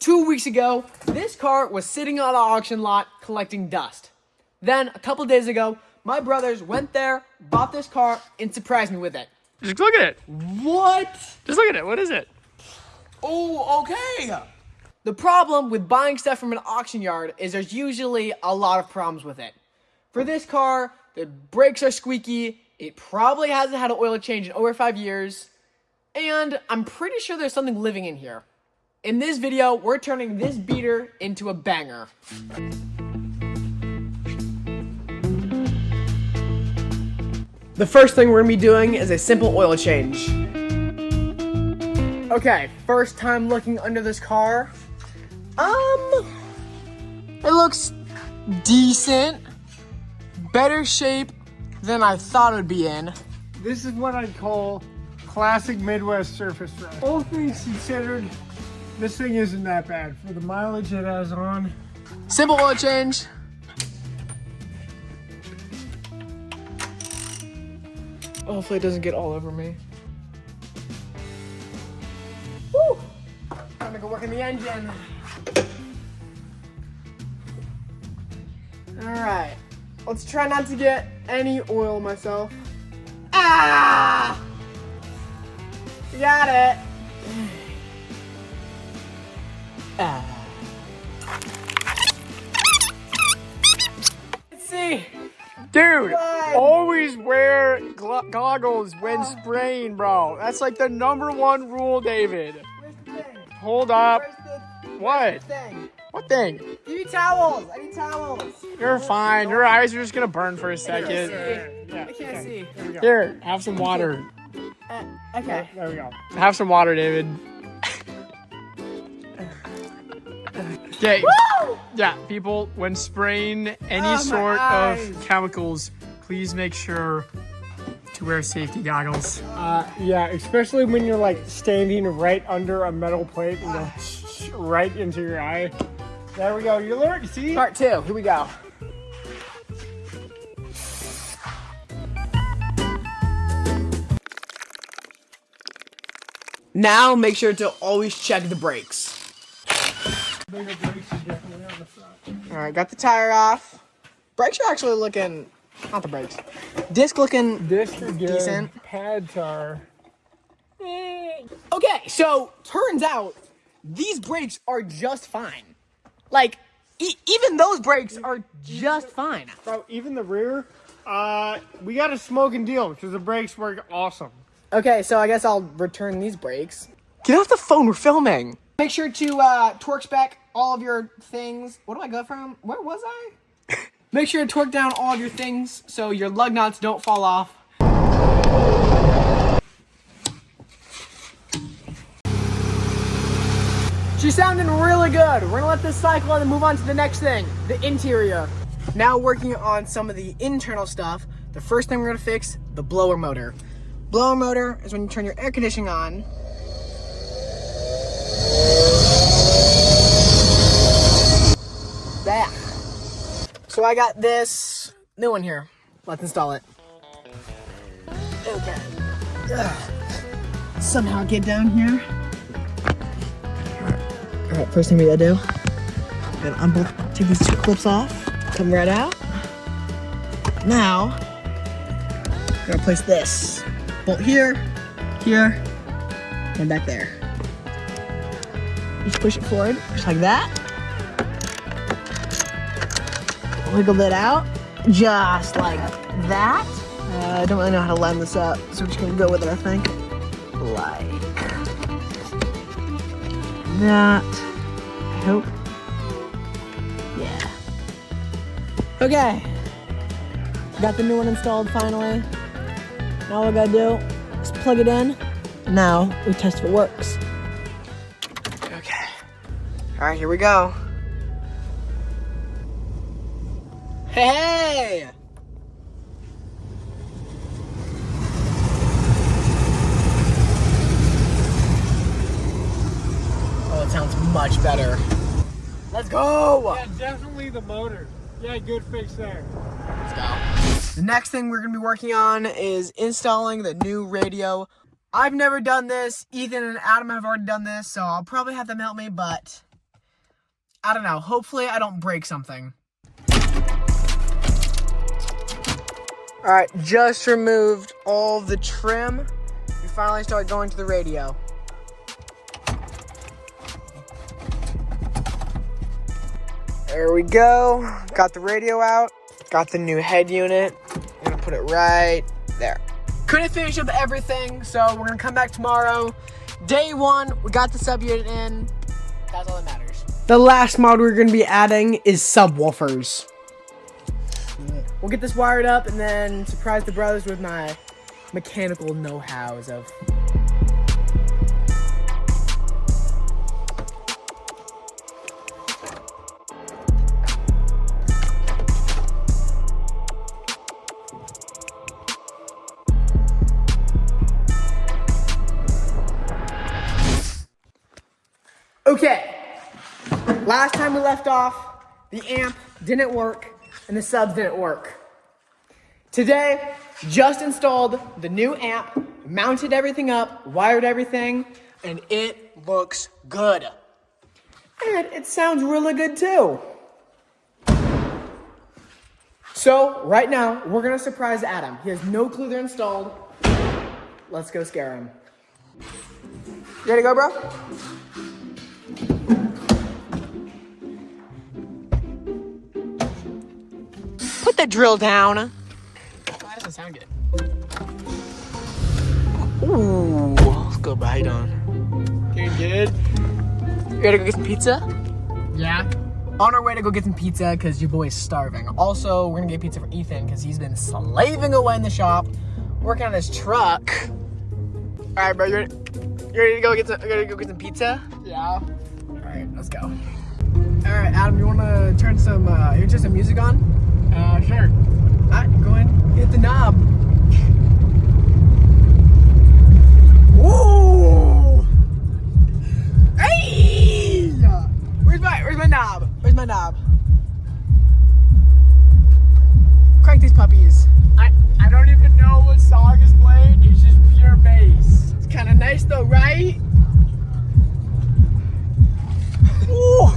2 weeks ago, this car was sitting on an auction lot collecting dust. Then, a couple days ago, my brothers went there, bought this car, and surprised me with it. Just look at it. What? Just look at it. What is it? Oh, okay. The problem with buying stuff from an auction yard is there's usually a lot of problems with it. For this car, the brakes are squeaky, it probably hasn't had an oil change in over 5 years, and I'm pretty sure there's something living in here. In this video, we're turning this beater into a banger. The first thing we're gonna be doing is a simple oil change. Okay, first time looking under this car. It looks decent. Better shape than I thought it would be in. This is what I'd call classic Midwest surface rust. All things considered, this thing isn't that bad for the mileage it has on. Simple oil change. Hopefully it doesn't get all over me. Woo! Time to go work in the engine. Alright. Let's try not to get any oil myself. Ah! Got it. Ah. Let's see. Dude, What? always wear goggles when spraying, bro. That's like the #1 rule, David. Where's the thing? Hold up. What? Where's the thing? What thing? Give me towels. I need towels. You're fine. Your eyes are just gonna burn for a second. I can't see. There we go. Here, have some water. Okay. There we go. Have some water, David. Okay. Yeah, people, when spraying any sort of chemicals, please make sure to wear safety goggles. Yeah, especially when you're like standing right under a metal plate and go right into your eye. There we go. You learned. See? Part 2. Here we go. Now make sure to always check the brakes. Bigger brakes are definitely on the front. Alright, got the tire off. Brakes are actually looking, not the brakes. Disc looking Discs are good. decent. Pads are. Okay, so turns out these brakes are just fine. Like, even those brakes are just fine. Bro, even the rear, we got a smoking deal because the brakes work awesome. Okay, so I guess I'll return these brakes. Get off the phone, we're filming. Make sure to torque spec all of your things. What do I go from? Where was I? Make sure to torque down all of your things so your lug nuts don't fall off. She's sounding really good. We're gonna let this cycle and then move on to the next thing, the interior. Now working on some of the internal stuff. The first thing we're gonna fix, the blower motor. Blower motor is when you turn your air conditioning on. Back. So I got this new one here. Let's install it. Okay. Somehow get down here. Alright, first thing we gotta do, take these 2 clips off, come right out. Now, we're gonna place this bolt here, here, and back there. Just push it forward, just like that. Wiggle it out, just like that. I don't really know how to line this up, so we're just gonna go with it, I think. Like that. I hope. Yeah. Okay. Got the new one installed finally. Now all we gotta do is plug it in. Now we test if it works. Okay. Alright, here we go. Hey! Oh, it sounds much better. Let's go! Yeah, definitely the motor. Yeah, good fix there. Let's go. The next thing we're gonna be working on is installing the new radio. I've never done this. Ethan and Adam have already done this, so I'll probably have them help me, but I don't know. Hopefully I don't break something. All right, just removed all the trim. We finally start going to the radio. There we go. Got the radio out. Got the new head unit. I'm gonna put it right there. Couldn't finish up everything, so we're gonna come back tomorrow. Day one, we got the sub unit in. That's all that matters. The last mod we're gonna be adding is subwoofers. We'll get this wired up and then surprise the brothers with my mechanical know-hows of. Okay, last time we left off, the amp didn't work and the subs didn't work. Today, just installed the new amp, mounted everything up, wired everything, and it looks good. And it sounds really good too. So, right now, we're gonna surprise Adam. He has no clue they're installed. Let's go scare him. You ready to go, bro? Put the drill down. Oh, that doesn't sound good. Ooh, let's go bite on. Doing good. You ready to go get some pizza? Yeah. On our way to go get some pizza because your boy's starving. Also, we're gonna get pizza for Ethan because he's been slaving away in the shop, working on his truck. All right, bro, you ready to go get some pizza? Yeah. All right, let's go. All right, Adam, you wanna turn some music on? Sure. All right, go ahead, hit the knob. Ooh! Hey! Where's my knob? Where's my knob? Crank these puppies. I don't even know what song is playing. It's just pure bass. It's kind of nice though, right? Ooh!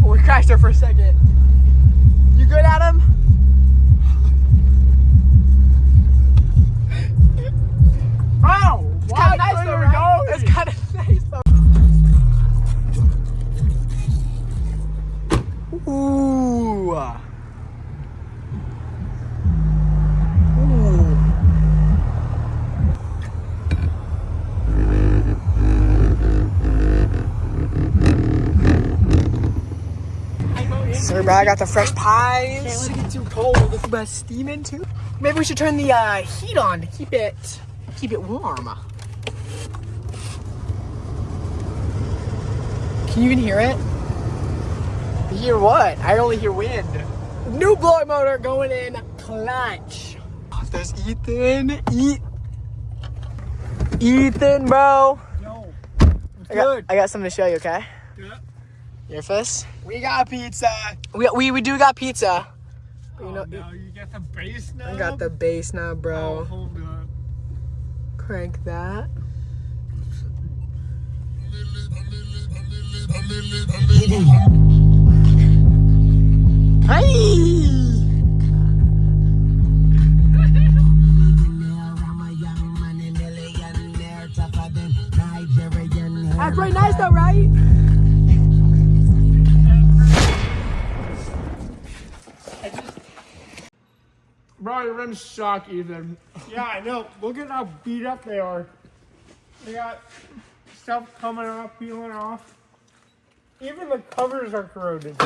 We crashed there for a second. You good, Adam? Oh, It's kind of nice though, right? It's kind of nice though. Ooh. Ooh. Sorry, bro, I got the fresh pies. Can't let it get too cold. It's about steaming too. Maybe we should turn the heat on to keep it warm. Can you even hear it? You hear what? I only hear wind. New blower motor going in clutch. There's Ethan. Ethan, bro. Yo, I got something to show you, okay? Yeah. You ready for this? We got pizza. We do got pizza. Oh, no, you got the bass now? I got the bass now, Oh, bro. hold up. Crank that. Hey! That's pretty nice though, right? Bro, your rims suck, Ethan. Yeah, I know. Look at how beat up they are. They got stuff coming off, peeling off. Even the covers are corroded.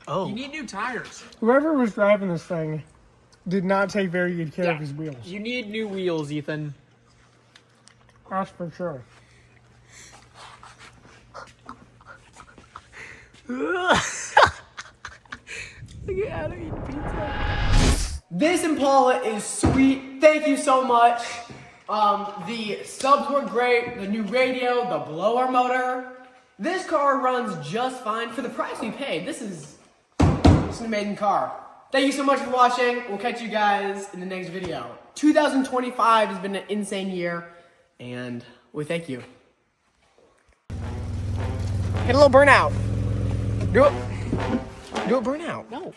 Oh. You need new tires. Whoever was driving this thing did not take very good care of his wheels. You need new wheels, Ethan. That's for sure. Look at Adam eating pizza. This Impala is sweet. Thank you so much. The subs were great. The new radio, the blower motor. This car runs just fine for the price we paid. This is an amazing car. Thank you so much for watching. We'll catch you guys in the next video. 2025 has been an insane year, and we thank you. Hit a little burnout. Do it. Do it burn out. No.